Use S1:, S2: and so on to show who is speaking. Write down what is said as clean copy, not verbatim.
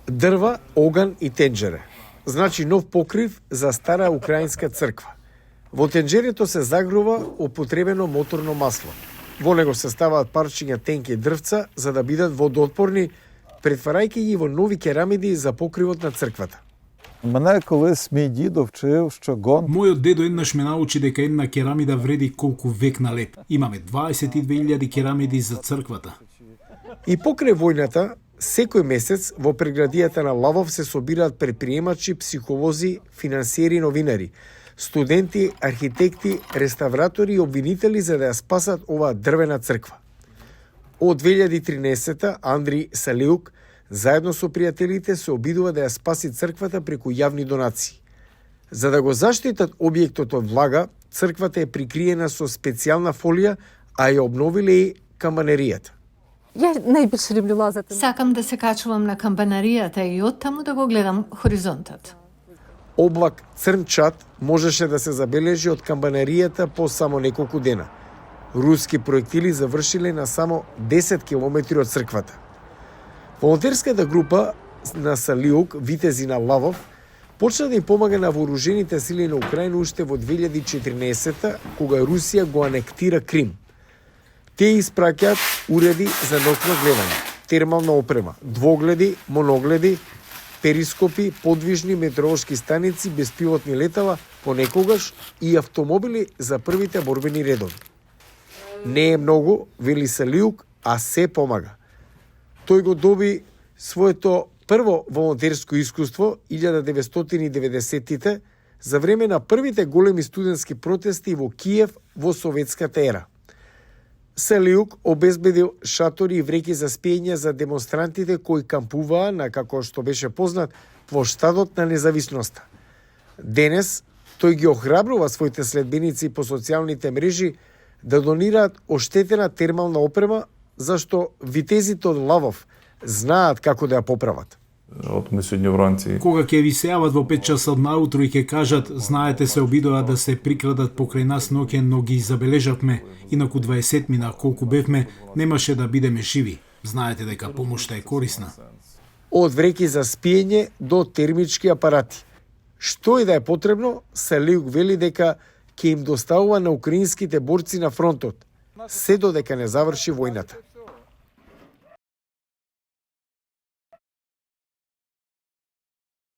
S1: Дрва, оган и тенџере. Значи нов покрив за стара украинска црква. Во тенџерето се загрува употребено моторно масло. Во него се ставаат парчиња тенки дрвца за да бидат водоотпорни, претварајќи ги во нови керамиди за покривот на црквата.
S2: Мене колись мій дідо вчив, що гонт
S3: Мојот дедо еднаш ме научи дека една керамида вреди колку век на леп. Имаме 22.000 керамиди за црквата.
S1: И покрај војната, секој месец во преградијата на Лавов се собираат предприемачи, психолози, финансиери, новинари, студенти, архитекти, реставратори и обвинители за да ја спасат оваа дрвена црква. Од 2013 Андри Салиук заедно со пријателите се обидува да ја спаси црквата преку јавни донации. За да го заштитат објектот од влага, црквата е прикриена со специјална фолија, а ја обновиле и камбанеријата.
S4: Я најбільше люблю лазати.
S5: Сакам да се качувам на камбанаријата и оттаму да го гледам хоризонтот.
S1: Облак црн чад можеше да се забележи од камбанаријата по само неколку дена. Руски проектили завршиле на само 10 километри од црквата. Волонтерската група на Салиук, Витези на Лавов, почна да им помага на вооружените сили на Украина уште во 2014 кога Русија го анектира Крим. Те испраќаат уреди за ноќно гледање, термална опрема, двогледи, моногледи, перископи, подвижни метеоролошки станици, беспилотни летала, понекогаш и автомобили за првите борбени редови. Не е многу, вели Салиук, а се помага. Тој го доби своето прво волонтерско искуство 1990-тите за време на првите големи студентски протести во Киев во советската ера. Салиук обезбедил шатори и вреќи за спиење за демонстрантите кои кампуваа на, како што беше познат, плоштадот на независноста. Денес тој ги охрабрува своите следбеници по социјалните мрежи да донираат оштетена термална опрема, зашто витезите од Лавов знаат како да ја поправат.
S6: От ми сегодня вранці.
S3: Кога ќе ви се јават во 5 часа наутро и ќе кажат, знаете се обидоа да се прикрадат покрај нас ноќе, но ги забележавме, инаку 20 мина колку бевме, немаше да бидеме живи. Знаете дека помошта е корисна.
S1: Од вреќи за спиење до термички апарати. Што и да е потребно, Салиук вели дека ќе им доставува на украинските борци на фронтот, се додека не заврши војната.